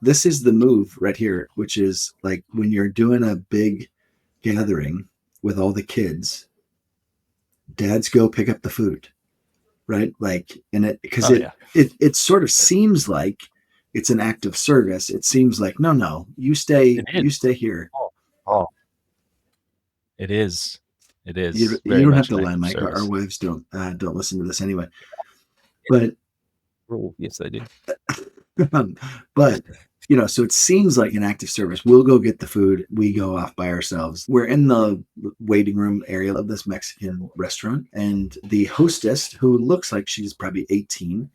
this is the move right here, which is like when you're doing a big gathering with all the kids, dads go pick up the food, right? Like, and it, because it sort of seems like it's an act of service. It seems like, no, you stay here. Oh, it is. It is. You don't have to lie, Mike. Our wives don't listen to this anyway. But yes, they do. But so it seems like an act of service. We'll go get the food. We go off by ourselves. We're in the waiting room area of this Mexican restaurant, and the hostess, who looks like she's probably 18,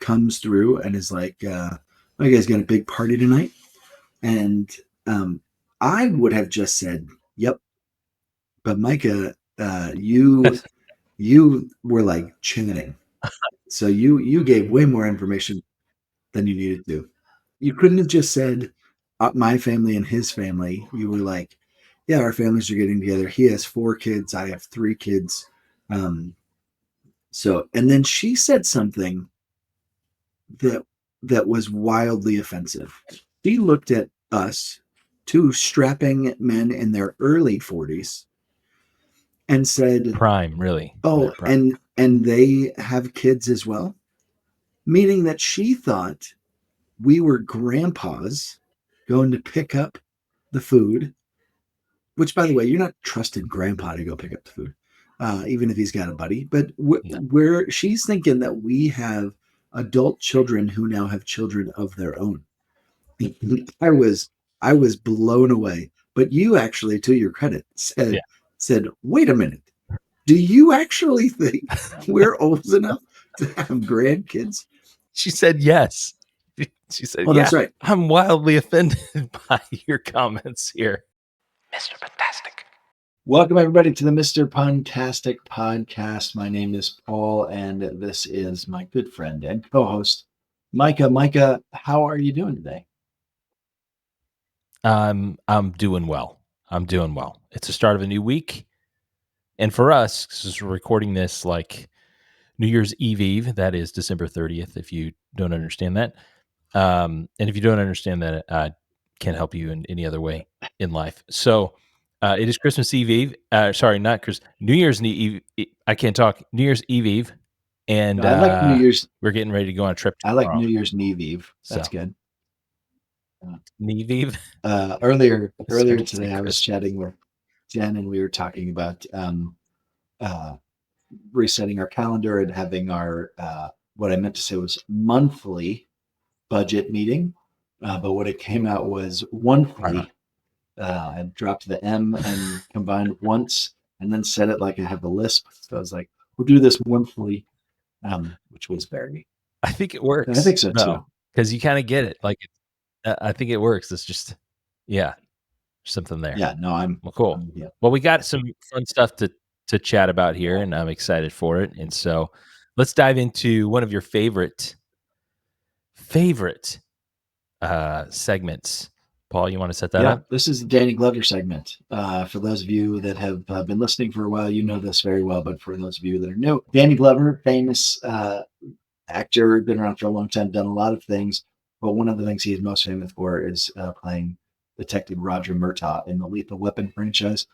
comes through and is like, "Oh, you guys got a big party tonight?" And I would have just said, "Yep." But Micah, you were like chatting. So you gave way more information than you needed to. You couldn't have just said my family and his family. You were like, yeah, our families are getting together. He has 4 kids. I have 3 kids. So, and then she said something that was wildly offensive. She looked at us, 2 strapping men in their early 40s, and said, prime, really. Oh, prime. And they have kids as well, meaning that she thought we were grandpas going to pick up the food, which, by the way, you're not trusting grandpa to go pick up the food, even if he's got a buddy. But she's thinking that we have adult children who now have children of their own. I was blown away. But you actually, to your credit, said, wait a minute. Do you actually think we're old enough to have grandkids? She said yes. She said, "Oh, that's right." I'm wildly offended by your comments here, Mr. Puntastic. Welcome everybody to the Mr. Puntastic Podcast. My name is Paul, and this is my good friend and co-host, Micah. Micah, how are you doing today? I'm doing well. It's the start of a new week. And for us, because we're recording this like New Year's Eve, that is December 30th, if you don't understand that. And if you don't understand that, I can't help you in any other way in life. So it is Christmas Eve. Sorry, not Christmas. New Year's Eve. I can't talk. New Year's Eve. And I like New Year's. We're getting ready to go on a trip. I like New Year's Eve. That's good. Eve. Earlier today, I was chatting with Jen, and we were talking about resetting our calendar and having our what I meant to say was monthly budget meeting, but what it came out was monthly. I dropped the M and combined once, and then said it like I have a lisp. So I was like, "We'll do this monthly," which was very. I think it works. I think so too, because you kind of get it. Like, I think it works. It's just, something there. Yeah, no, I'm cool. Well, we got some fun stuff to chat about here, and I'm excited for it. And so, let's dive into one of your favorite segments. Paul, you want to set that up? This is the Danny Glover segment. For those of you that have been listening for a while, you know this very well. But for those of you that are new, Danny Glover, famous actor, been around for a long time, done a lot of things. But one of the things he's most famous for is playing Detective Roger Murtaugh in the Lethal Weapon franchise.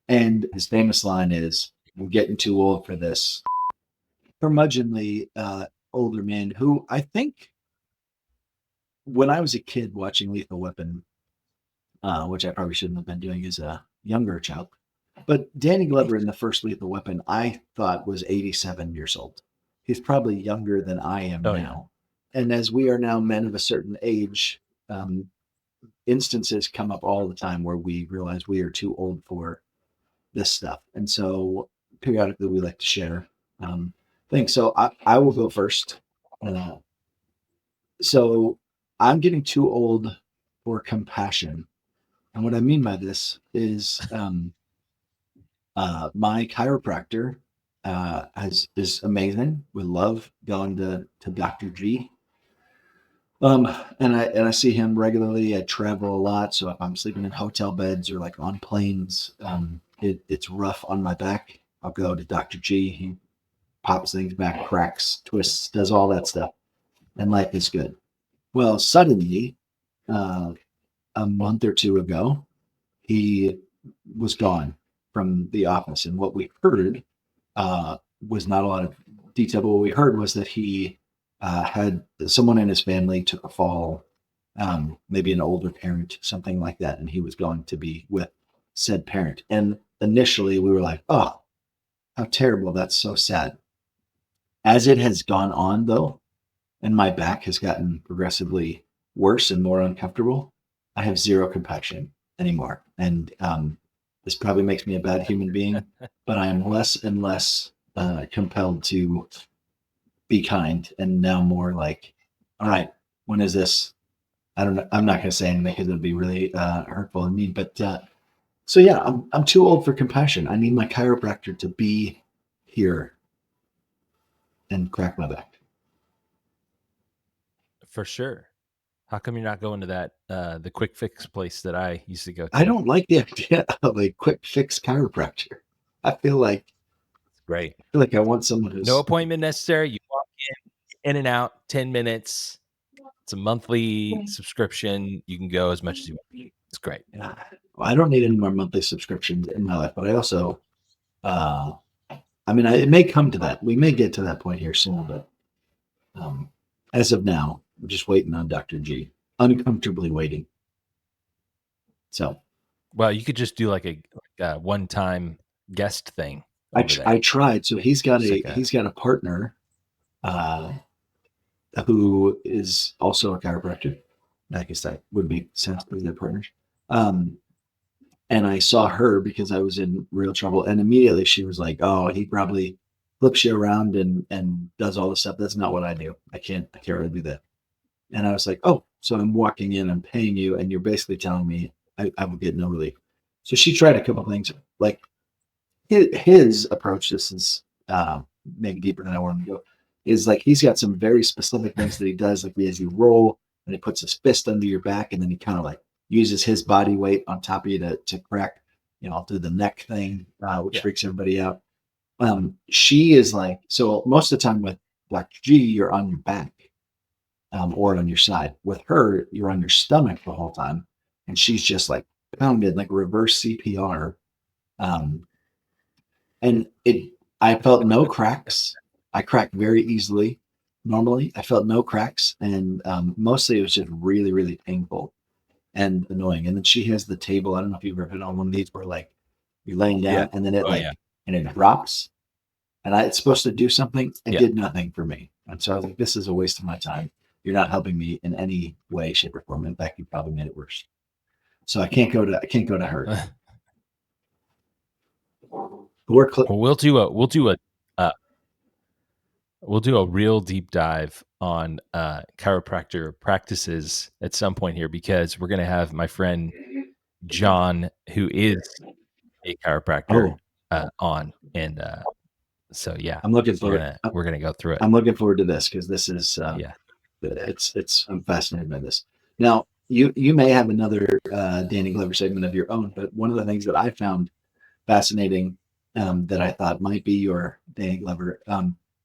And his famous line is, "We're getting too old for this." Curmudgeonly older man who I think when I was a kid watching Lethal Weapon, which I probably shouldn't have been doing as a younger child, but Danny Glover in the first Lethal Weapon, I thought was 87 years old. He's probably younger than I am now. Yeah. And as we are now men of a certain age, instances come up all the time where we realize we are too old for this stuff. And so periodically we like to share things. So I will go first. So I'm getting too old for compassion. And what I mean by this is my chiropractor is amazing. We love going to Dr. G. And I see him regularly. I travel a lot. So if I'm sleeping in hotel beds or like on planes, it's rough on my back. I'll go to Dr. G. He pops things back, cracks, twists, does all that stuff. And life is good. Well, suddenly, a month or two ago, he was gone from the office. And what we heard was not a lot of detail, but what we heard was that he had someone in his family took a fall, maybe an older parent, something like that, and he was going to be with said parent. And initially, we were like, "Oh, how terrible! That's so sad." As it has gone on, though, and my back has gotten progressively worse and more uncomfortable, I have zero compassion anymore. And this probably makes me a bad human being, but I am less and less compelled to be kind, and now more like, all right, when is this? I don't know. I'm not going to say anything because it'd be really hurtful and mean. But so yeah, I'm too old for compassion. I need my chiropractor to be here and crack my back. For sure. How come you're not going to that the quick fix place that I used to go to? I don't like the idea of a quick fix chiropractor. I feel like It's great. I want someone who's No appointment necessary. You walk in and out, 10 minutes. It's a monthly subscription. You can go as much as you want. It's great. Well, I don't need any more monthly subscriptions in my life, but I also, I mean, it may come to that. We may get to that point here soon, but as of now, I'm just waiting on Dr. G, uncomfortably waiting. So, well, you could just do like a one-time guest thing. I tried. So he's got a partner who is also a chiropractor. I guess that would be sounds like their partners. And I saw her because I was in real trouble, and immediately she was like, "Oh, he probably flips you around and does all this stuff. That's not what I do. I can't really do that." And I was like, "Oh, so I'm walking in, I'm paying you, and you're basically telling me I will get no relief." So she tried a couple things. Like his approach, this is maybe deeper than I want to go, is like he's got some very specific things that he does. Like as you roll, and he puts his fist under your back, and then he kind of like uses his body weight on top of you to crack. I'll do the neck thing, which freaks everybody out. She is like, so most of the time with Dr. G, you're on your back or on your side. With her, you're on your stomach the whole time, and she's just like pounded like reverse CPR. And I felt no cracks. I cracked very easily. Normally, I felt no cracks, and mostly it was just really, really painful and annoying. And then she has the table. I don't know if you've ever been on one of these where like you're laying down and then it and it drops. And it's supposed to do something. It did nothing for me. And so I was like, this is a waste of my time. You're not helping me in any way, shape, or form. In fact, you probably made it worse. So I can't go to her. We'll do a real deep dive on chiropractor practices at some point here, because we're going to have my friend John, who is a chiropractor, on, and so yeah, I'm looking forward. We're gonna go through it. I'm looking forward to this because this is I'm fascinated by this. Now you may have another Danny Glover segment of your own, but one of the things that I found fascinating that I thought might be your Danny Glover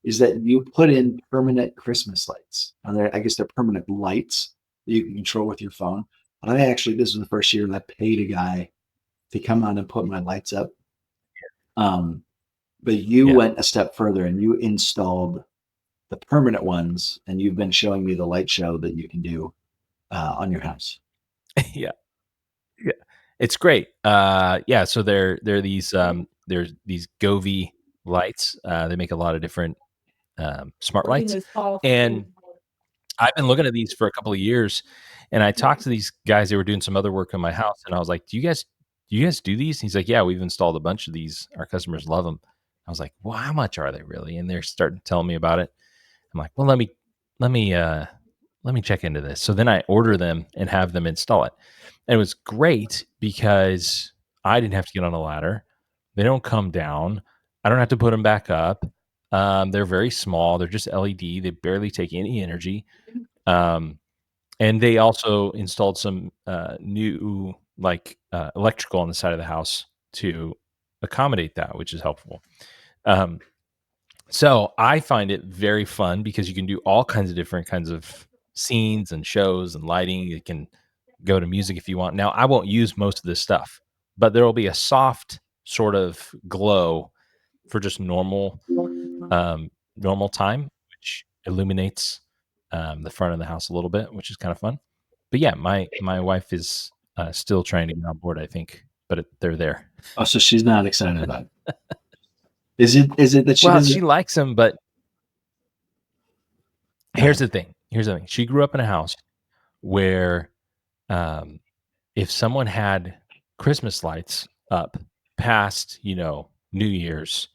is that you put in permanent Christmas lights. I guess they're permanent lights that you can control with your phone. But this was the first year that I paid a guy to come on and put my lights up. But you went a step further and you installed the permanent ones, and you've been showing me the light show that you can do on your house. Yeah, it's great. So there are these there's these Govee lights. They make a lot of different smart lights, and I've been looking at these for a couple of years. And I talked to these guys. They were doing some other work on my house, and I was like, "Do you guys do these?" And he's like, "Yeah, we've installed a bunch of these. Our customers love them." I was like, "Well, how much are they really?" And they're starting to tell me about it. I'm like, "Well, let me check into this." So then I order them and have them install it. And it was great because I didn't have to get on a ladder. They don't come down. I don't have to put them back up. They're very small. They're just LED. They barely take any energy. And they also installed some new electrical on the side of the house to accommodate that, which is helpful. So I find it very fun because you can do all kinds of different kinds of scenes and shows and lighting. You can go to music if you want. Now, I won't use most of this stuff, but there will be a soft sort of glow for just normal time, which illuminates the front of the house a little bit, which is kind of fun. But yeah, my wife is still trying to get on board, I think, but they're there. Oh, so she's not excited about it. Is it that she Well, doesn't? she likes them, but Go here's ahead. the thing. Here's the thing. She grew up in a house where if someone had Christmas lights up past, New Year's,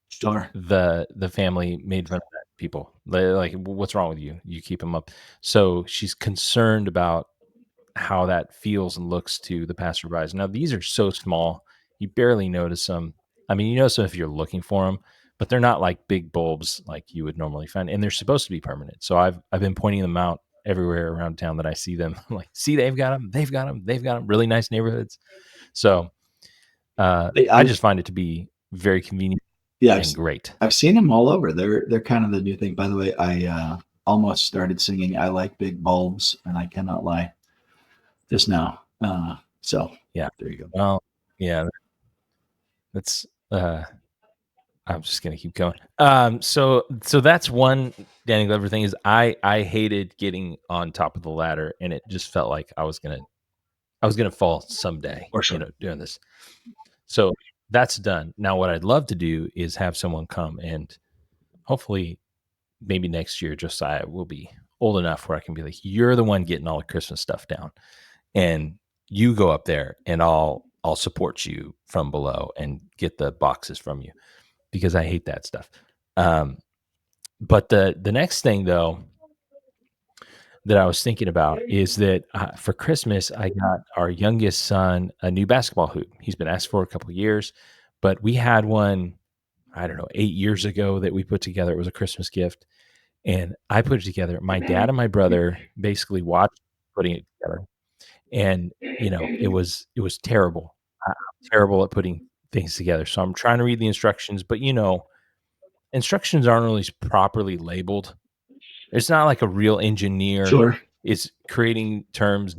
Sure. the family made fun of that people. They're like, what's wrong with you? You keep them up. So she's concerned about how that feels and looks to the passerbys. Now, these are so small, you barely notice them. I mean, you notice them if you're looking for them, but they're not like big bulbs like you would normally find, and they're supposed to be permanent. So I've been pointing them out everywhere around town that I see them. I'm like, see, they've got them, they've got them, they've got them. Really nice neighborhoods. So I just find it to be very convenient and great. I've seen them all over. They're kind of the new thing. By the way, I almost started singing "I Like Big Bulbs," and I cannot lie. Just now. So Yeah, there you go. well, yeah, that's. I'm just gonna keep going. So that's one Danny Glover thing is I hated getting on top of the ladder, and it just felt like I was gonna fall someday. For sure. Doing this. So that's done. Now, what I'd love to do is have someone come, and hopefully, maybe next year, Josiah will be old enough where I can be like, you're the one getting all the Christmas stuff down, and you go up there, and I'll support you from below and get the boxes from you, because I hate that stuff. But the next thing, though, that I was thinking about is that for Christmas, I got our youngest son a new basketball hoop. He's been asked for a couple of years, but we had one, I don't know, 8 years ago that we put together. It was a Christmas gift, and I put it together. My dad and my brother basically watched putting it together, and it was terrible. I'm terrible at putting things together. So I'm trying to read the instructions, but instructions aren't always properly labeled. It's not like a real engineer Sure. is creating terms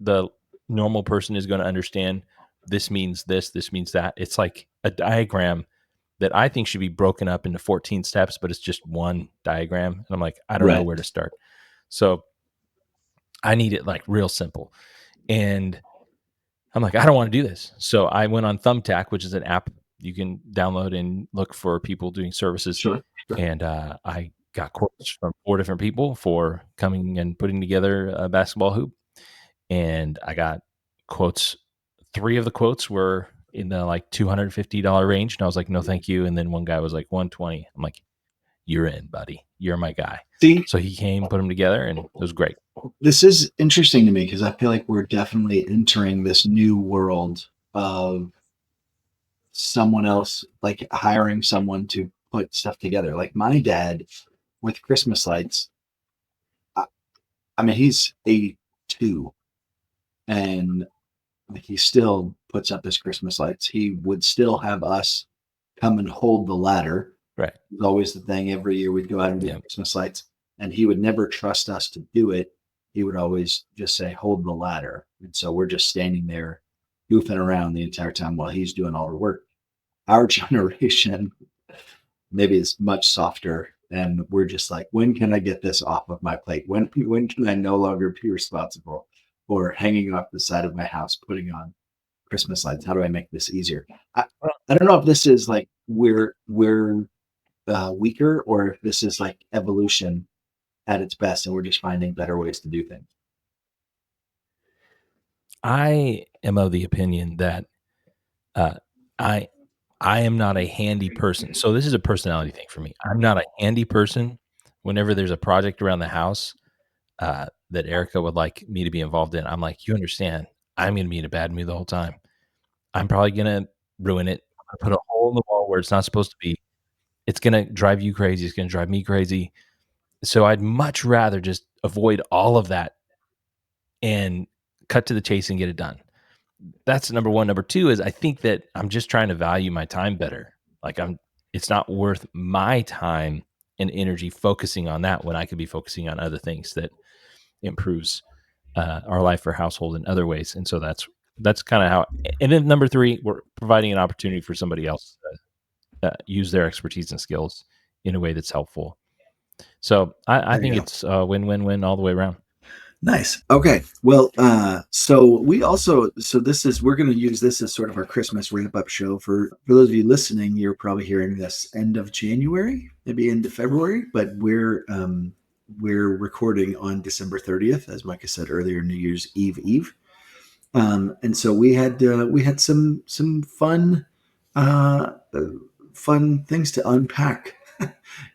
the normal person is going to understand. This means this means that. It's like a diagram that I think should be broken up into 14 steps, but it's just one diagram. And I'm like, I don't know where to start. So I need it like real simple. And I'm like, I don't want to do this. So I went on Thumbtack, which is an app you can download and look for people doing services. Sure. And I got quotes from 4 different people for coming and putting together a basketball hoop. And I got quotes. 3 of the quotes were in the like $250 range. And I was like, no, thank you. And then one guy was like $120. I'm like, you're in, buddy. You're my guy. See, so he came, put them together, and it was great. This is interesting to me because I feel like we're definitely entering this new world of someone else, like hiring someone to put stuff together. Like my dad with Christmas lights, I mean, he's 82 and he still puts up his Christmas lights. He would still have us come and hold the ladder. Right. It was always the thing. Every year we'd go out and do Christmas lights, and he would never trust us to do it. He would always just say, hold the ladder. And so we're just standing there goofing around the entire time while he's doing all the work. Our generation maybe is much softer, and we're just like, when can I get this off of my plate? When can I no longer be responsible for hanging off the side of my house, putting on Christmas lights? How do I make this easier? I don't know if this is like we're weaker, or if this is like evolution at its best, and we're just finding better ways to do things. I am of the opinion that I am not a handy person. So this is a personality thing for me. I'm not a handy person. Whenever there's a project around the house that Erica would like me to be involved in, I'm like, you understand, I'm going to be in a bad mood the whole time. I'm probably going to ruin it. I'm going to put a hole in the wall where it's not supposed to be. It's going to drive you crazy. It's going to drive me crazy. So I'd much rather just avoid all of that and cut to the chase and get it done. That's number one. Number two is I think that I'm just trying to value my time better. Like it's not worth my time and energy focusing on that when I could be focusing on other things that improves our life or household in other ways. And so that's kind of how. And then number 3, we're providing an opportunity for somebody else to use their expertise and skills in a way that's helpful. So I think it's win-win-win all the way around. Nice. Okay. Well, so we're going to use this as sort of our Christmas wrap up show. For those of you listening, you're probably hearing this end of January, maybe end of February, but we're recording on December 30th, as Micah said earlier, New Year's Eve. And so we had some fun things to unpack,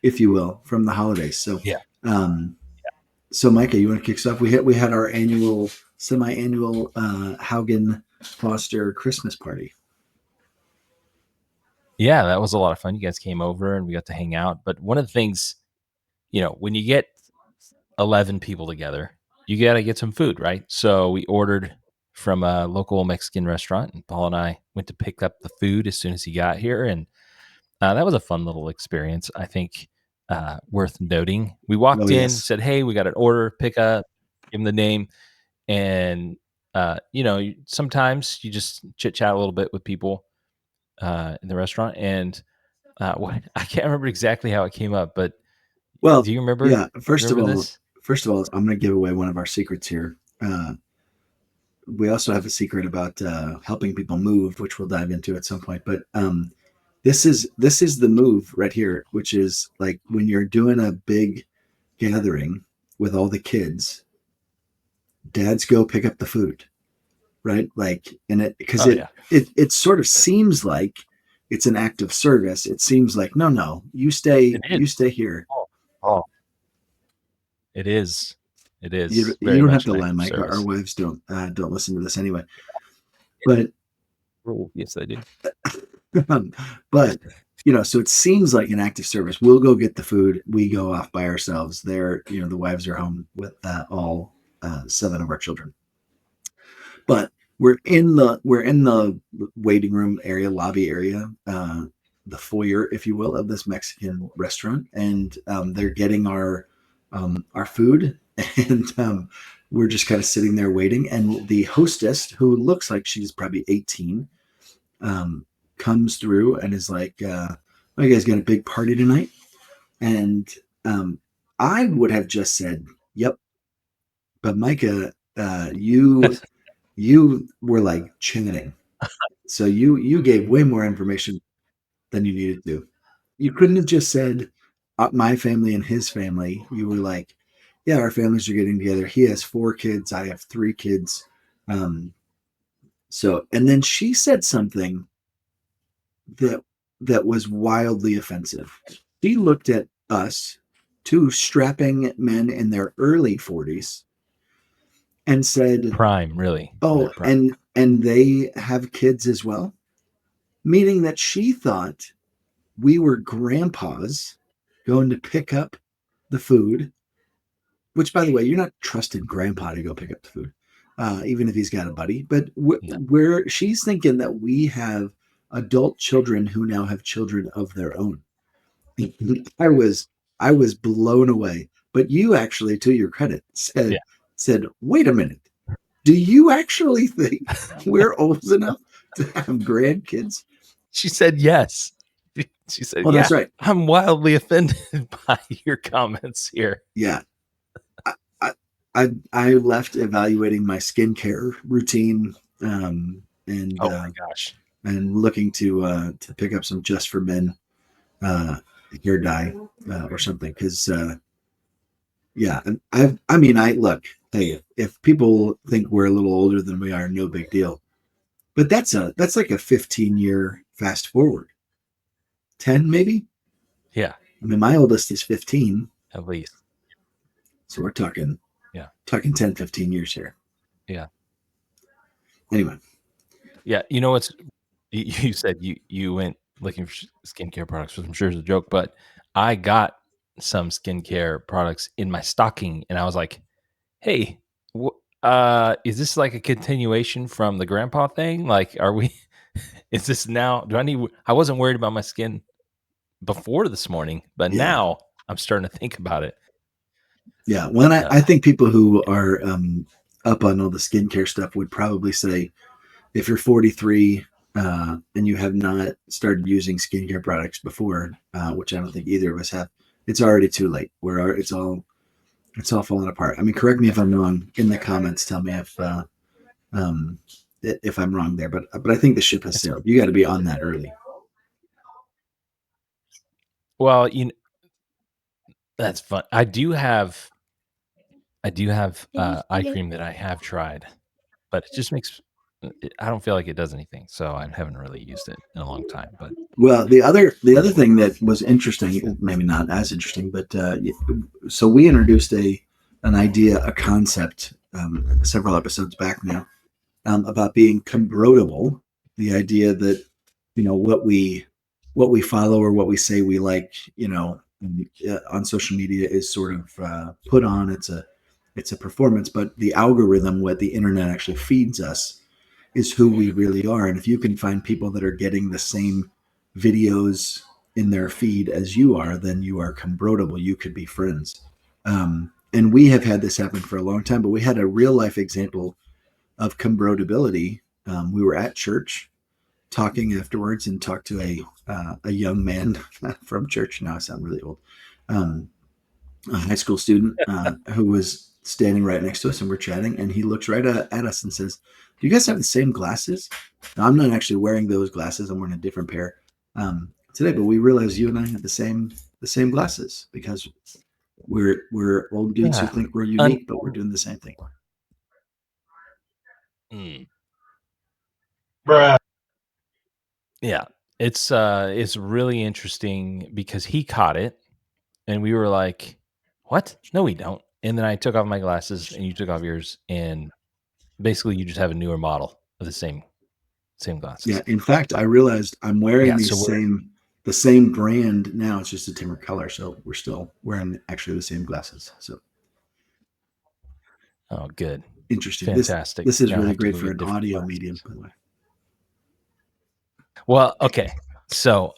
if you will, from the holidays. So yeah. So Micah, you want to kick us off? We had our semi-annual Haugen Foster Christmas party. Yeah, that was a lot of fun. You guys came over and we got to hang out. But one of the things, when you get 11 people together, you got to get some food, right? So we ordered from a local Mexican restaurant, and Paul and I went to pick up the food as soon as he got here. And that was a fun little experience, I think, worth noting. We walked in, said, hey, we got an order, pick up, give him the name. And, sometimes you just chit chat a little bit with people in the restaurant. And I can't remember exactly how it came up, but do you remember? Yeah. First of all, I'm going to give away one of our secrets here. We also have a secret about helping people move, which we'll dive into at some point. But this is the move right here, which is like when you're doing a big gathering with all the kids, dads go pick up the food, right? Like, and it sort of seems like it's an act of service. It seems like, no, you stay here. Oh, it is. It is. You don't have to lie, Mike. Our wives don't listen to this anyway. But yes, they do. But so it seems like an act of service. We'll go get the food. We go off by ourselves. The wives are home with all 7 of our children. But we're in the waiting room area, lobby area, the foyer, if you will, of this Mexican restaurant, and they're getting our food, and we're just kind of sitting there waiting. And the hostess, who looks like she's probably 18, comes through and is like, "Oh, you guys got a big party tonight?" And I would have just said, "Yep," but Micah, you were like chatting, so you gave way more information than you needed to. You couldn't have just said my family and his family. You were like, yeah, our families are getting together. He has 4 kids. I have 3 kids. So, and then she said something that was wildly offensive. She looked at us, 2 strapping men in their early 40s, and said, prime, really. Oh, prime. And they have kids as well, meaning that she thought we were grandpas going to pick up the food, which, by the way, you're not trusting grandpa to go pick up the food, even if he's got a buddy. But where she's thinking that we have adult children who now have children of their own. I was blown away. But you actually, to your credit, said, wait a minute. Do you actually think we're old enough to have grandkids? She said yes. She said, that's right. I'm wildly offended by your comments here. Yeah. I left evaluating my skincare routine and oh my gosh, and looking to pick up some Just for Men hair dye or something, because I look, hey, if people think we're a little older than we are, no big deal. But that's like a 15-year fast forward. 10 maybe? Yeah. I mean, my oldest is 15. At least. So we're talking 10, 15 years here. Yeah. Anyway. Yeah. You know what's, you said you went looking for skincare products, which I'm sure is a joke, but I got some skincare products in my stocking and I was like, hey, is this like a continuation from the grandpa thing? Like, is this now, I wasn't worried about my skin before this morning, but now I'm starting to think about it. Yeah. Well, I think people who are up on all the skincare stuff would probably say if you're 43 and you have not started using skincare products before, which I don't think either of us have, it's already too late. It's all falling apart. I mean, correct me if I'm wrong in the comments. Tell me um, if I'm wrong there, but I think the ship has sailed. You got to be on that early. Well, that's fun. I do have eye cream that I have tried, but it just makes. I don't feel like it does anything, so I haven't really used it in a long time. But Well, the other thing that was interesting, maybe not as interesting, but so we introduced an idea, a concept, several episodes back now, about being congruentable. The idea that what we follow or what we say we like, on social media is sort of put on. It's a performance, but the algorithm, what the internet actually feeds us, is who we really are. And if you can find people that are getting the same videos in their feed as you are, then you are congruentable. You could be friends. And we have had this happen for a long time, but we had a real life example of congruentability. We were at church talking afterwards and talked to a young man from church. Now I sound really old. A high school student who was standing right next to us, and we're chatting, and he looks right at us and says, "Do you guys have the same glasses?" Now, I'm not actually wearing those glasses. I'm wearing a different pair today, but we realized you and I have the same glasses because we're old dudes who think we're unique, but we're doing the same thing. Yeah, it's really interesting because he caught it, and we were like, "What? No, we don't." And then I took off my glasses, and you took off yours, and basically, you just have a newer model of the same glasses. Yeah. In fact, I realized I'm wearing the same brand now. It's just a different color, so we're still wearing actually the same glasses. So. Oh, good. Interesting. Fantastic. This is really great for an audio medium, by the way. Well, okay. So,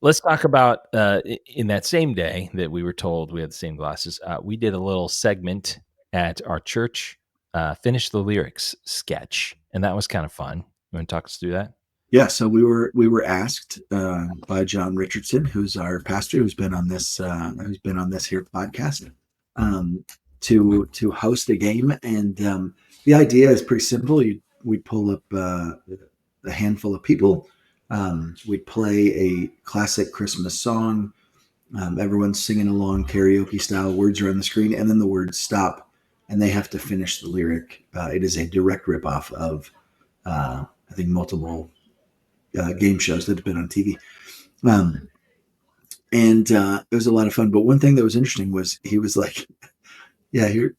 let's talk about in that same day that we were told we had the same glasses. We did a little segment at our church, finish the lyrics sketch, and that was kind of fun. You want to talk us through that? Yeah, so we were asked by John Richardson, who's our pastor, who's been on this here podcast, to host a game, and the idea is pretty simple. We'd pull up a handful of people. We'd play a classic Christmas song. Everyone's singing along karaoke style. Words are on the screen, and then the words stop, and they have to finish the lyric. It is a direct ripoff of I think multiple game shows that have been on TV. And it was a lot of fun. But one thing that was interesting was he was like, yeah, here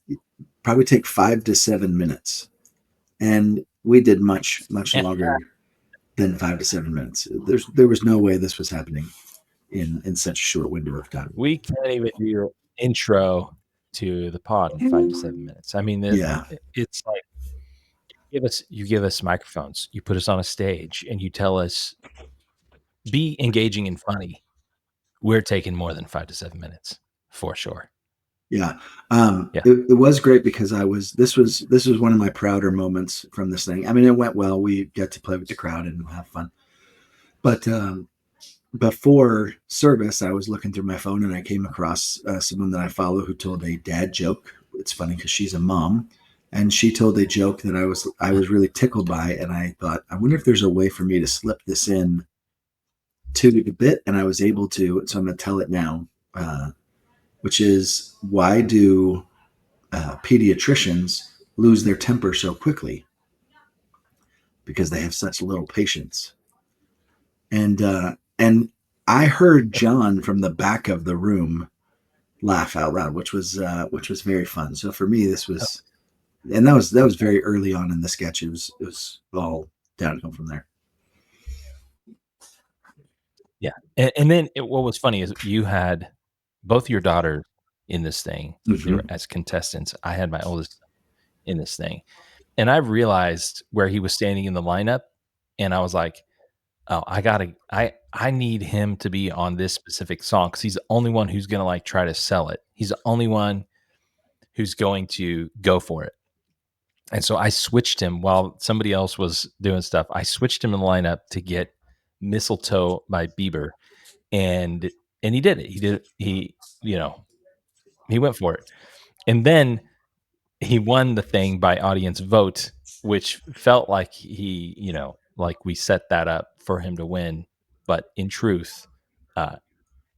probably take 5 to 7 minutes. And we did much longer than 5 to 7 minutes. There was no way this was happening in such a short window of time. We can't even do your intro to the pod in 5 to 7 minutes. I mean, it's like you give us microphones, you put us on a stage, and you tell us be engaging and funny. We're taking more than 5 to 7 minutes for sure. Yeah. It was great because this was one of my prouder moments from this thing. I mean, it went well. We got to play with the crowd and have fun. But before service, I was looking through my phone and I came across someone that I follow who told a dad joke. It's funny because she's a mom, and she told a joke that I was really tickled by, and I thought, I wonder if there's a way for me to slip this in to the bit, and I was able to. So I'm going to tell it now, which is, why do pediatricians lose their temper so quickly? Because they have such little patience. And I heard John from the back of the room laugh out loud, which was very fun. So for me, this was, and that was very early on in the sketch. It was all downhill from there. Yeah, and then what was funny is you had both your daughters in this thing. Mm-hmm. They were as contestants. I had my oldest in this thing, and I realized where he was standing in the lineup, and I was like, oh, I need him to be on this specific song because he's the only one who's gonna like try to sell it. He's the only one who's going to go for it. And so I switched him while somebody else was doing stuff. I switched him in the lineup to get Mistletoe by Bieber, and he did it. He he went for it. And then he won the thing by audience vote, which felt like like we set that up for him to win. But in truth, uh,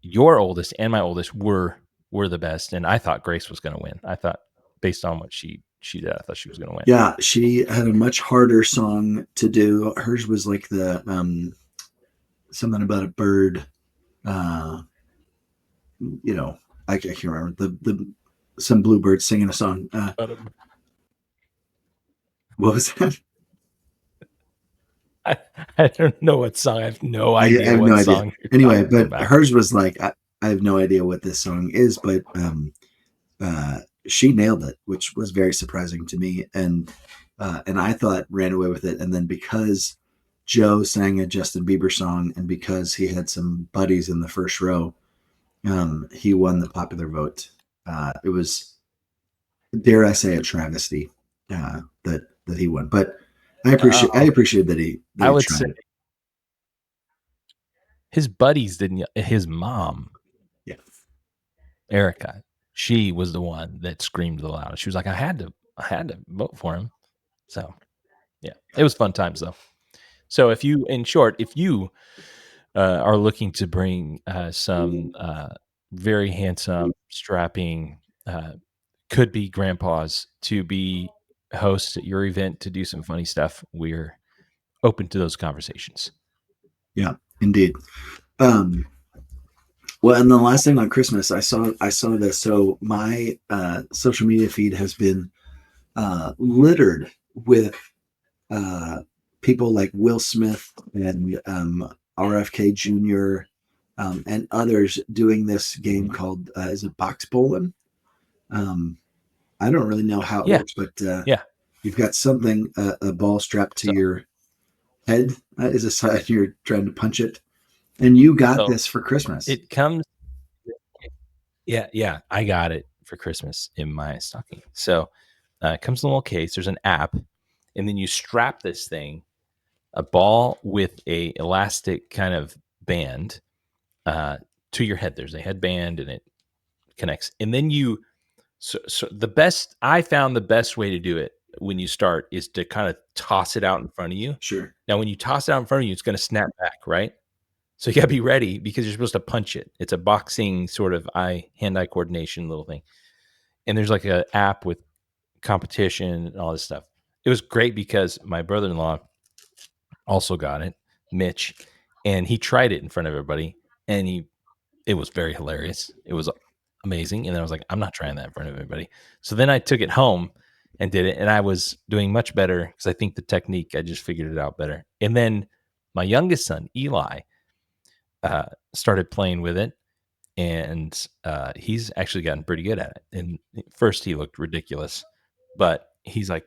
your oldest and my oldest were the best, and I thought Grace was going to win. I thought, based on what she did, I thought she was going to win. Yeah, she had a much harder song to do. Hers was like the something about a bird. I can't remember the some bluebird singing a song. What was that? I don't know what song. I have no I idea have what no idea. song. Anyway, but hers was like I have no idea what this song is, but she nailed it, which was very surprising to me, and I thought ran away with it. And then because Joe sang a Justin Bieber song, and because he had some buddies in the first row, he won the popular vote. It was, dare I say, a travesty that he won. But I appreciate that he. I would say his buddies didn't. His mom, yeah, Erica, she was the one that screamed the loudest. She was like, I had to vote for him. So, yeah, it was fun times though. So if you are looking to bring some very handsome, strapping, could be grandpas to be hosts at your event to do some funny stuff, we're open to those conversations. Yeah, indeed. Well, and the last thing on Christmas, I saw this. So my social media feed has been littered with people like Will Smith and RFK Jr. And others doing this game called is it box bowling? I don't really know how it works, but you've got something a ball strapped to your head is a side you're trying to punch it, and you got this for Christmas. It comes, yeah, I got it for Christmas in my stocking. So it comes in a little case. There's an app, and then you strap this thing, a ball with a elastic kind of band to your head. There's a headband, and it connects, and then you. So I found the best way to do it when you start is to kind of toss it out in front of you. Sure. Now, when you toss it out in front of you, it's going to snap back, right? So you got to be ready because you're supposed to punch it. It's a boxing sort of hand-eye coordination little thing. And there's like an app with competition and all this stuff. It was great because my brother-in-law also got it, Mitch, and he tried it in front of everybody, and it was very hilarious. It was amazing. And then I was like, I'm not trying that in front of everybody. So then I took it home and did it, and I was doing much better because I think the technique, I just figured it out better. And then my youngest son, Eli, started playing with it, and he's actually gotten pretty good at it. And first he looked ridiculous, but he's like,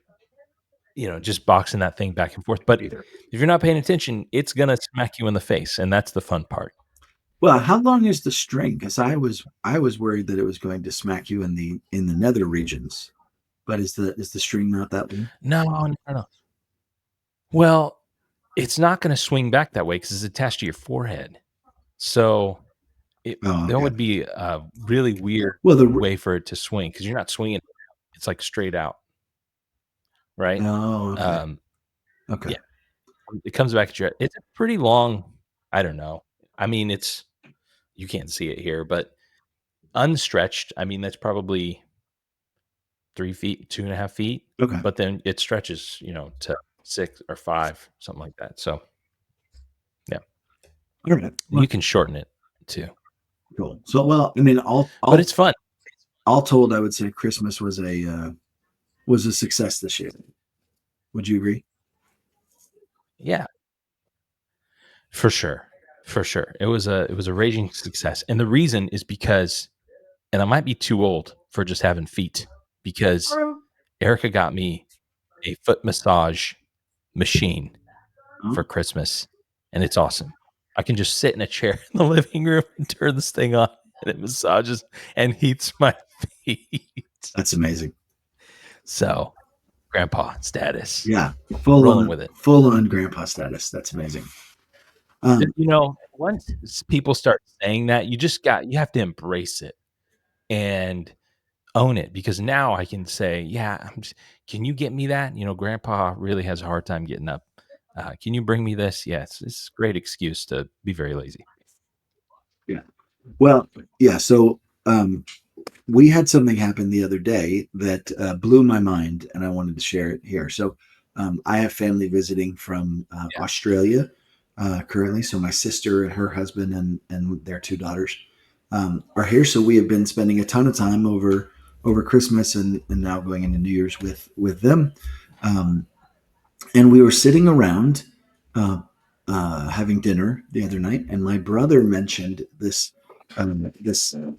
just boxing that thing back and forth. But if you're not paying attention, it's going to smack you in the face, and that's the fun part. Well, how long is the string? Because I was worried that it was going to smack you in the nether regions, but is the string not that long? No. Well, it's not going to swing back that way because it's attached to your forehead. So that would be a really weird way for it to swing because you're not swinging; it's like straight out, right? Oh, okay. Okay. Yeah, it comes back at your. It's a pretty long. I don't know. I mean, you can't see it here, but unstretched. I mean, that's probably 3 feet, 2.5 feet. Okay. But then it stretches, to 6 or 5, something like that. So, yeah. All right. Well, you can shorten it too. Cool. So, well, I mean, but it's fun. All told, I would say Christmas was a success this year. Would you agree? Yeah. For sure. It was a raging success. And the reason is because, and I might be too old for just having feet, because Erica got me a foot massage machine for Christmas. and it's awesome. I can just sit in a chair in the living room and turn this thing on, and it massages and heats my feet. That's amazing. So, grandpa status. Yeah, Rolling with it. full on grandpa status. That's amazing. Once people start saying that, you have to embrace it and own it, because now I can say, yeah, can you get me that? Grandpa really has a hard time getting up. Can you bring me this? Yes, it's a great excuse to be very lazy. Yeah. Well, yeah. So we had something happen the other day that blew my mind, and I wanted to share it here. So I have family visiting from Australia currently. So my sister and her husband and their two daughters are here. So we have been spending a ton of time over Christmas and now going into New Year's with them. And we were sitting around having dinner the other night, and my brother mentioned this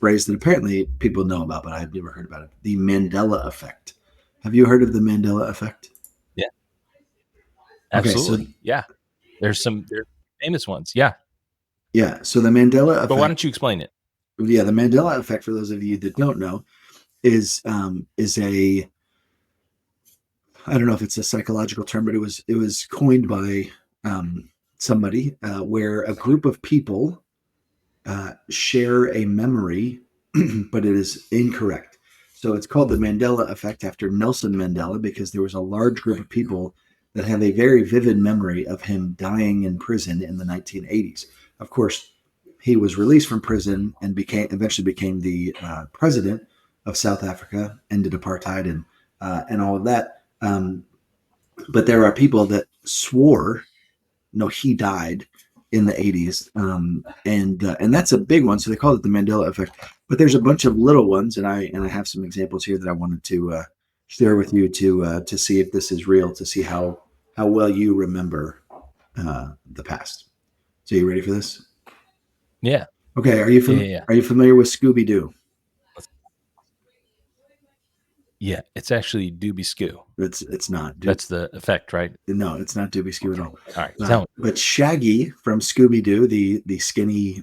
phrase that apparently people know about, but I've never heard about it: the Mandela Effect. Have you heard of the Mandela Effect? Yeah, absolutely. Okay, so, yeah, there's famous ones. Yeah. So the Mandela Effect. But why don't you explain it? Yeah, the Mandela Effect, for those of you that don't know, is a, I don't know if it's a psychological term, but it was coined by somebody where a group of people share a memory, but it is incorrect. So it's called the Mandela Effect after Nelson Mandela, because there was a large group of people that have a very vivid memory of him dying in prison in the 1980s. Of course, he was released from prison and eventually became the president of South Africa, ended apartheid and all of that. But there are people that swore, no, he died in the 80s, and that's a big one. So they call it the Mandela Effect. But there's a bunch of little ones, and I have some examples here that I wanted to share with you to see if this is real, to see how well you remember the past. So you ready for this? Yeah. Okay. Are you familiar with Scooby Doo? Yeah, it's actually Dooby Scoo. It's not. That's the effect, right? No, it's not Dooby Scoo at all. All right, tell me. But Shaggy from Scooby Doo, the skinny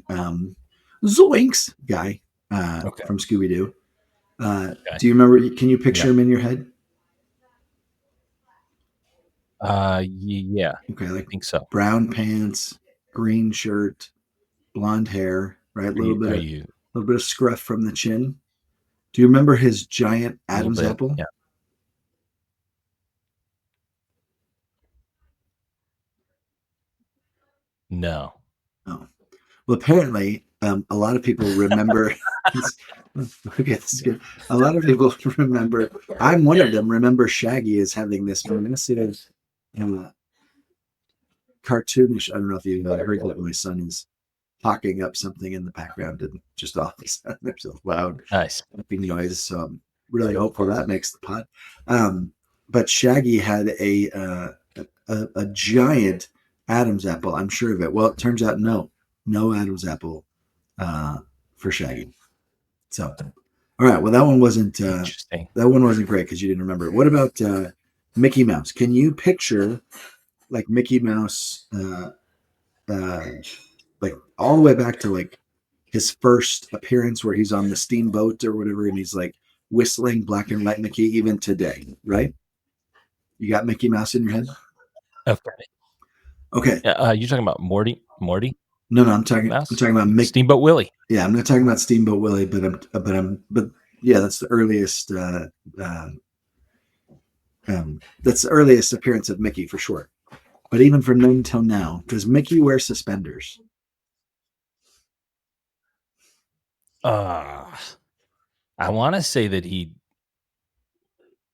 Zoinks guy from Scooby Doo. Do you remember? Can you picture him in your head? Yeah. Okay, I think so. Brown pants, green shirt, blonde hair, right? A little bit of scruff from the chin. Do you remember his giant Adam's apple? Yeah. No. Oh. Well, apparently, a lot of people remember. Okay, this is good. A lot of people remember. I'm one of them. Remember Shaggy as having this massive, cartoonish. I don't know if you heard that. My son is hawking up something in the background and just off the sound. There's a loud, nice happy noise. So I'm really hopeful that makes the pod. But Shaggy had a giant Adam's apple. I'm sure of it. Well, it turns out no Adam's apple for Shaggy. So, all right. Well, that one wasn't interesting. That one wasn't great because you didn't remember. What about Mickey Mouse? Can you picture like Mickey Mouse, like all the way back to like his first appearance where he's on the steamboat or whatever, and he's like whistling Black and White Mickey even today, right? You got Mickey Mouse in your head? Okay. You're talking about Morty? No, I'm talking about Mickey. Steamboat Willie. Yeah, I'm not talking about Steamboat Willie, but yeah, that's the earliest. That's the earliest appearance of Mickey for sure. But even from then till now, does Mickey wear suspenders? I want to say that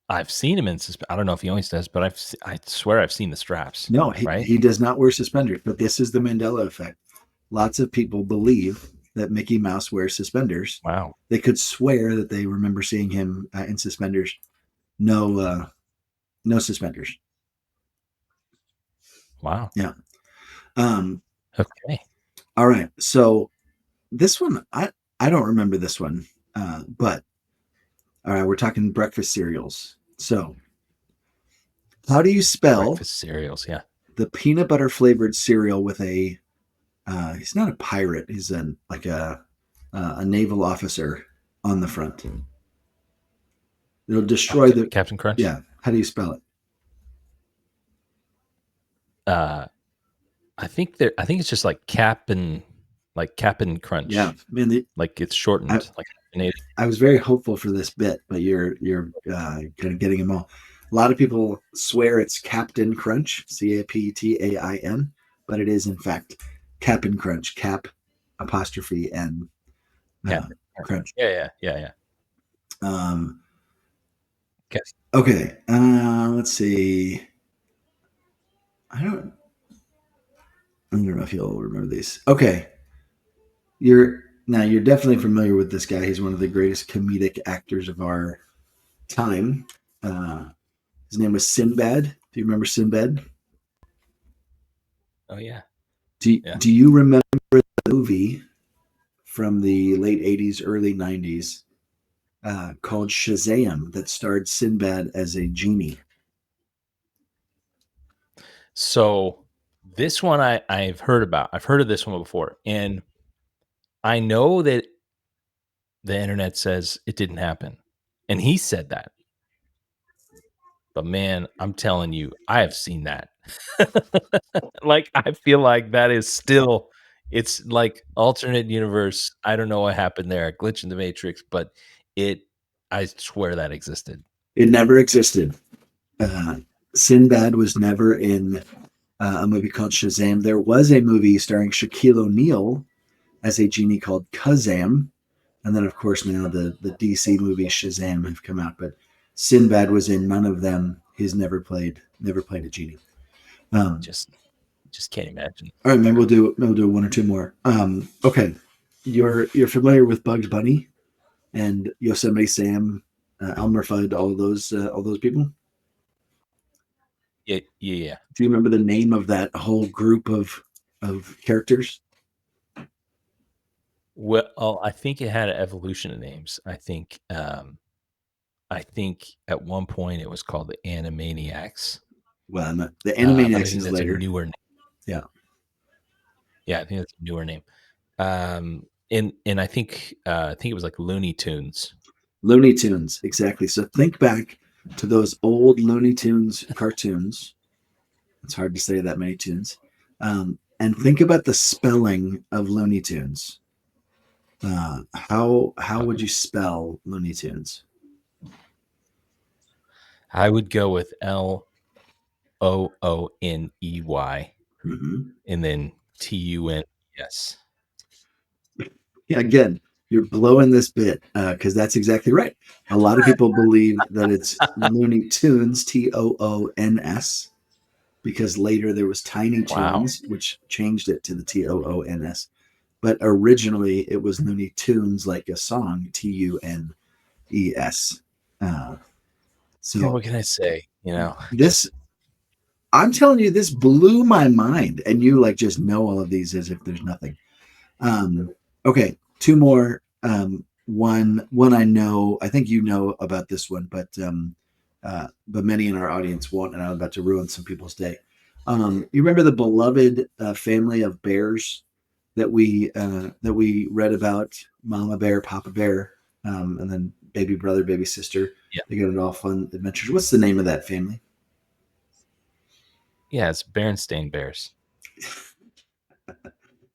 I've seen him in suspenders. I don't know if he always does, but I swear I've seen the straps. No, he does not wear suspenders. But this is the Mandela Effect. Lots of people believe that Mickey Mouse wears suspenders. Wow. They could swear that they remember seeing him in suspenders. No suspenders. Wow. Yeah. Okay. All right. So this one, I don't remember this one, but all right, we're talking breakfast cereals. So how do you spell breakfast cereals? Yeah. the peanut butter flavored cereal with a he's not a pirate, he's a naval officer on the front. It'll destroy the Captain Crunch. Yeah. How do you spell it? I think it's just like Cap'n Crunch. Yeah, I mean, like it's shortened. I was very hopeful for this bit, but you're kind of getting them all. A lot of people swear it's Captain Crunch, Captain, but it is in fact Cap'n Crunch, Cap apostrophe N Crunch. Yeah. Okay. Let's see. I don't know if you'll remember these. Okay. You're definitely familiar with this guy. He's one of the greatest comedic actors of our time. His name was Sinbad. Do you remember Sinbad? Oh yeah. Do you remember the movie from the late 80s, early 90s called Shazam that starred Sinbad as a genie? So this one I've heard about. I've heard of this one before. And I know that the internet says it didn't happen. And he said that. But man, I'm telling you, I have seen that. Like, I feel like that is still, it's like alternate universe. I don't know what happened there, a glitch in the matrix, but I swear that existed. It never existed. Sinbad was never in a movie called Shazam. There was a movie starring Shaquille O'Neal as a genie called Kazam. And then, of course, now the DC movie Shazam have come out. But Sinbad was in none of them. He's never played a genie. Just can't imagine. All right, maybe we'll do one or two more. Okay, you're familiar with Bugs Bunny and Yosemite Sam, Elmer Fudd, all those people? Yeah. Do you remember the name of that whole group of characters? Well, I think it had an evolution of names. I think at one point it was called the Animaniacs. Well, the Animaniacs is that's later. A newer name. Yeah, I think that's a newer name. And I think it was like Looney Tunes. Looney Tunes, exactly. So think back to those old Looney Tunes cartoons. It's hard to say that many tunes. And think about the spelling of Looney Tunes. How would you spell Looney Tunes? I would go with Looney, and then TUNS. Yeah, again, you're blowing this bit because that's exactly right. A lot of people believe that it's Looney Tunes, TOONS, because later there was Tiny Toons, which changed it to the TOONS. But originally it was Looney Tunes, like a song, TUNES. So what can I say? This, I'm telling you, this blew my mind, and you like just know all of these as if there's nothing. Okay, two more. One I know. I think you know about this one, but many in our audience won't, and I'm about to ruin some people's day. You remember the beloved family of bears that we read about? Mama Bear, Papa Bear, and then baby brother, baby sister. Yeah. They got it all fun adventures. What's the name of that family? Yeah, it's Berenstain Bears.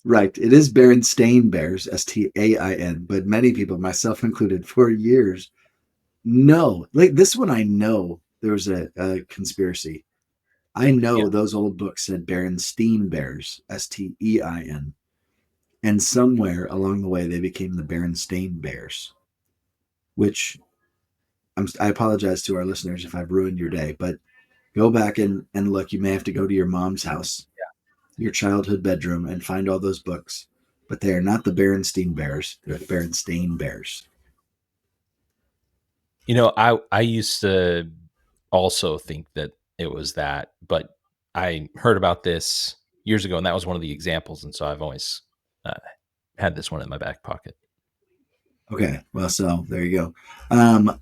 Right. It is Berenstain Bears, STAIN, but many people, myself included, for years, no. Like this one, I know there was a conspiracy. I know those old books said Berenstain Bears, STEIN. And somewhere along the way, they became the Berenstain Bears, which I apologize to our listeners if I've ruined your day, but go back and look. You may have to go to your mom's house, your childhood bedroom, and find all those books. But they are not the Berenstain Bears. They're the Berenstain Bears. I used to also think that it was that, but I heard about this years ago, and that was one of the examples. And so I've always had this one in my back pocket. Okay, well, so there you go.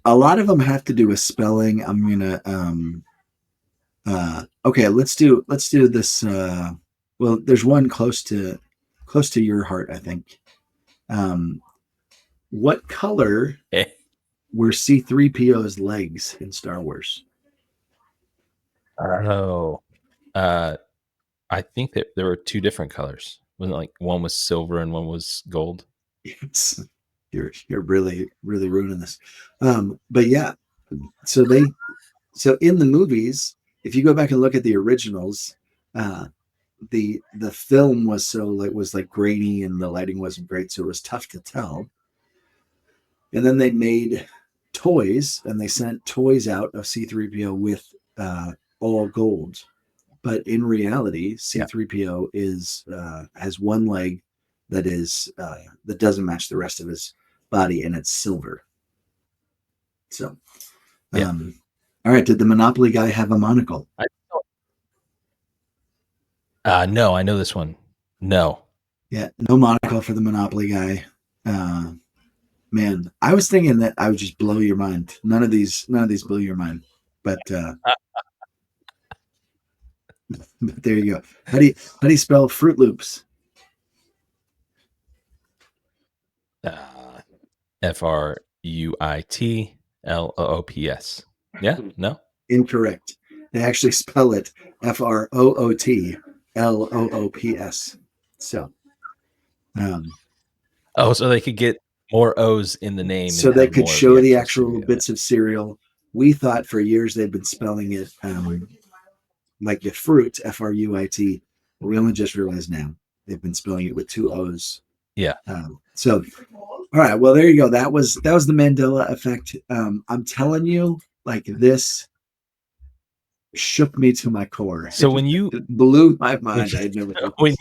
A lot of them have to do with spelling. I'm gonna Okay, let's do this. Well, there's one close to your heart, I think. What color Eh. were C-3PO's legs in Star Wars? Oh, I think that there were two different colors. Wasn't it like one was silver and one was gold? It's, you're really ruining this. But yeah, so in the movies, if you go back and look at the originals, the film was like grainy and the lighting wasn't great, so it was tough to tell. And then they made toys, and they sent toys out of C-3PO with all gold. But in reality, C-3PO has one leg that doesn't match the rest of his body, and it's silver. So, all right. Did the Monopoly guy have a monocle? No, I know this one. No. Yeah, no monocle for the Monopoly guy. Man, I was thinking that I would just blow your mind. None of these blew your mind, but but there you go. How do you spell Fruit Loops? Fruitloops. Yeah? No? Incorrect. They actually spell it Frootloops. So, so they could get more O's in the name, so and they have could more of show the actual cereal. bits of cereal. We thought for years they'd been spelling it like the fruit, Fruit. We only just realized now they've been spelling it with two O's. Yeah. So, all right. Well, there you go. That was the Mandela Effect. I'm telling you, like, this shook me to my core. So when you it blew my mind, I never when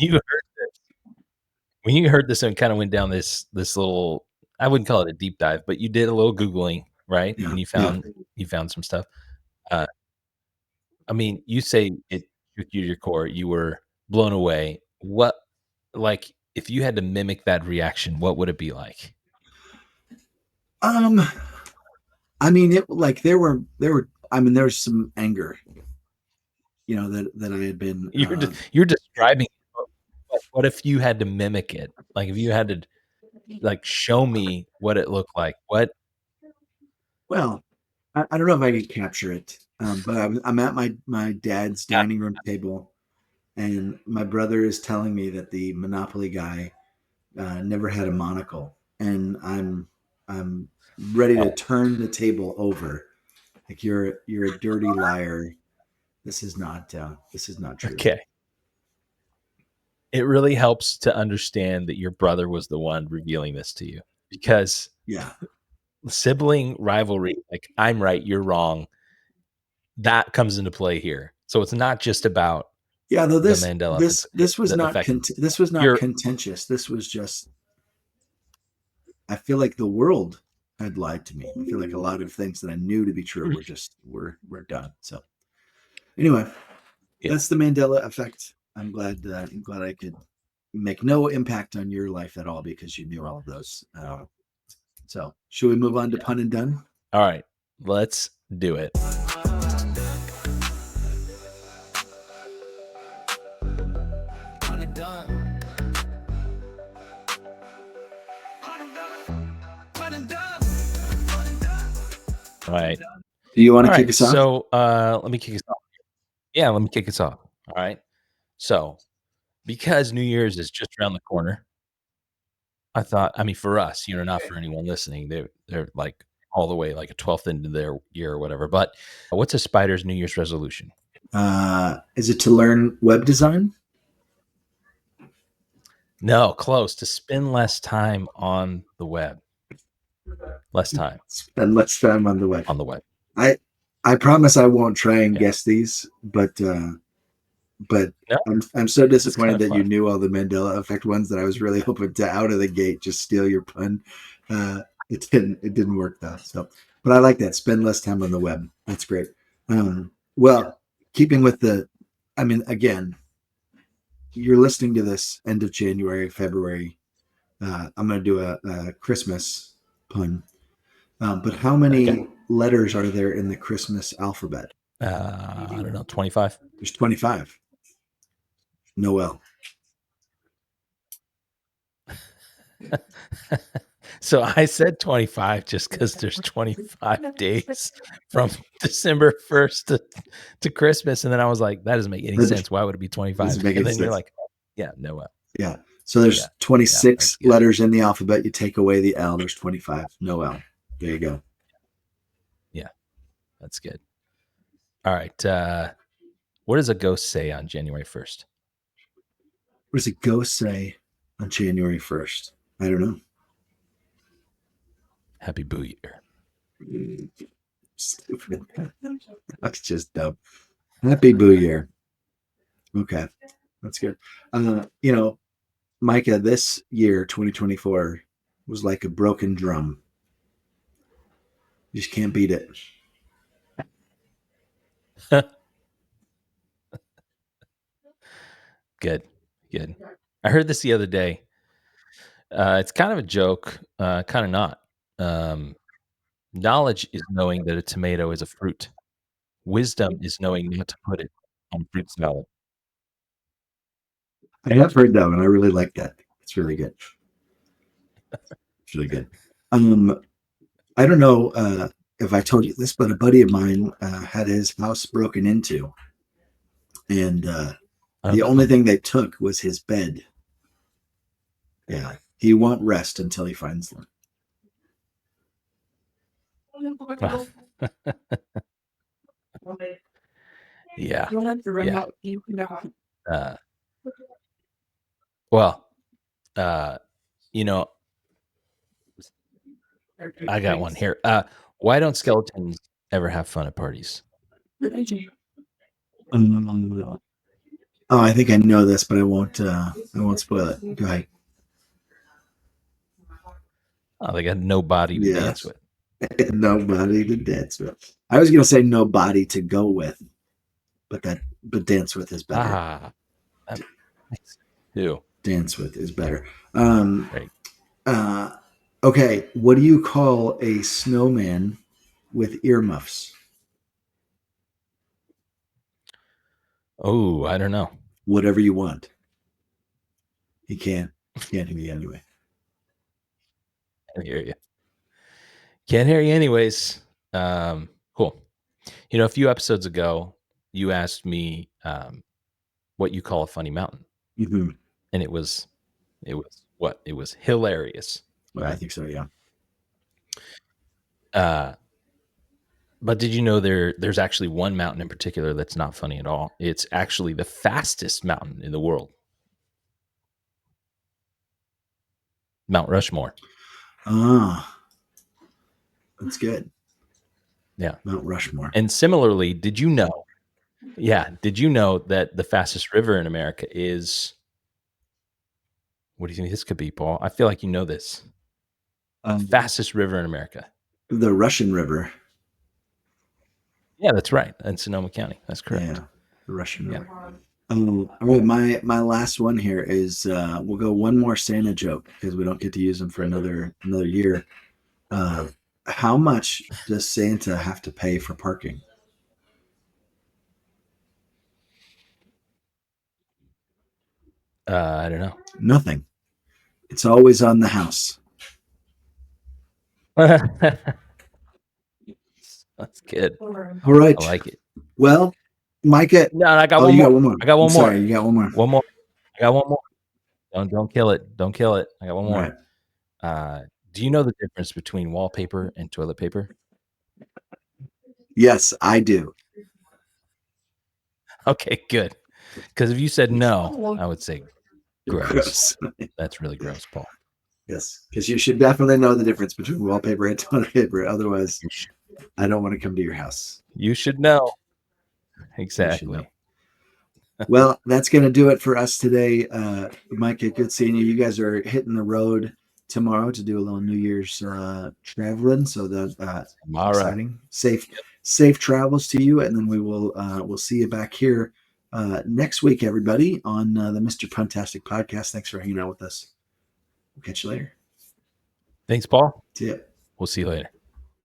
you heard this and kind of went down this little, I wouldn't call it a deep dive, but you did a little Googling, right? Yeah, and you found some stuff. I mean, you say it shook you to your core. You were blown away. What, like, if you had to mimic that reaction, what would it be like? I mean, it like there was some anger, that I had been. You're describing. What if you had to mimic it? Like, if you had to, like, show me what it looked like. What? Well, I don't know if I could capture it, but I'm at my dad's dining room table, and my brother is telling me that the Monopoly guy never had a monocle, and I'm ready to turn the table over. Like, you're a dirty liar. This is not true. Okay. It really helps to understand that your brother was the one revealing this to you, because sibling rivalry, like, I'm right, you're wrong, that comes into play here. So it's not just about though the Mandela. This was not You're- contentious. This was just, I feel like the world had lied to me. I feel like a lot of things that I knew to be true were done. So anyway, that's the Mandela Effect. I'm glad I could make no impact on your life at all because you knew all of those. So should we move on to pun and done? All right, let's do it. All right. Do you want to kick us off? So let me kick us off. Yeah, let me kick us off. All right. So, because New Year's is just around the corner, I thought, I mean, for us, not for anyone listening, they're like all the way like a 12th into their year or whatever. But what's a spider's New Year's resolution? Is it to learn web design? No, close. To spend less time on the web. Less time. Spend less time on the web. On the web. I promise I won't try and guess these, but no, I'm so disappointed that you knew all the Mandela Effect ones that I was really hoping to out of the gate just steal your pun. It didn't work though. So, but I like that. Spend less time on the web. That's great. Keeping with again, you're listening to this end of January, February. I'm going to do a Christmas pun. But how many letters are there in the Christmas alphabet? I don't know, 25. There's 25. Noel. So I said 25 just because there's 25 days from December 1st to Christmas. And then I was like, that doesn't make any sense. Why would it be 25? Doesn't make And any then you're sense. like, yeah, Noel. Yeah. So there's Yeah. 26 Yeah, letters in the alphabet. You take away the L, there's 25. Noel. There you go. Yeah, that's good. All right. What does a ghost say on January 1st? What does a ghost say on January 1st? I don't know. Happy Boo Year. Stupid. That's just dumb. Happy Boo Year. Okay. That's good. Micah, this year, 2024, was like a broken drum. You just can't beat it. Good. I heard this the other day. It's kind of a joke, kind of not. Knowledge is knowing that a tomato is a fruit. Wisdom is knowing not to put it on fruit salad. I have heard that one. I really like that. It's really good. It's really good. I don't know if I told you this, but a buddy of mine had his house broken into, and the only thing they took was his bed. Yeah, he won't rest until he finds them. Yeah. I got one here. Why don't skeletons ever have fun at parties? Oh, I think I know this, but I won't spoil it. Go ahead. Oh, they got no body to dance with. Nobody to dance with. I was gonna say no body to go with, but dance with is better. Dance with is better. Right. Okay, what do you call a snowman with earmuffs? Oh, I don't know. Whatever you want. He can't hear me anyway. I hear you. Can't hear you anyways. Cool. A few episodes ago, you asked me what you call a funny mountain. Mm-hmm. And it was what? It was hilarious. Well, I think so, yeah. But did you know there's actually one mountain in particular that's not funny at all? It's actually the fastest mountain in the world. Mount Rushmore. Ah, that's good. Yeah. Mount Rushmore. And similarly, did you know that the fastest river in America is, what do you think this could be, Paul? I feel like you know this. Fastest river in America. The Russian River. Yeah, that's right. In Sonoma County. That's correct. Yeah, the Russian River. All right, my last one here is we'll go one more Santa joke because we don't get to use them for another year. How much does Santa have to pay for parking? I don't know. Nothing. It's always on the house. That's good. All right. I like it. Well, Micah. No, I got one more. I got one more. Sorry, you got one more. One more. I got one more. Don't kill it. Don't kill it. I got one more. Right. Do you know the difference between wallpaper and toilet paper? Yes, I do. Okay, good. Because if you said no, I would say gross. That's really gross, Paul. Yes, because you should definitely know the difference between wallpaper and toilet paper. Otherwise, I don't want to come to your house. You should know. Exactly. Well, that's going to do it for us today. Micah, good seeing you. You guys are hitting the road tomorrow to do a little New Year's traveling. So that's exciting. Safe travels to you. And then we'll see you back here next week, everybody, on the Mr. Puntastic Podcast. Thanks for hanging out with us. We'll catch you later. Thanks, Paul. See ya. We'll see you later.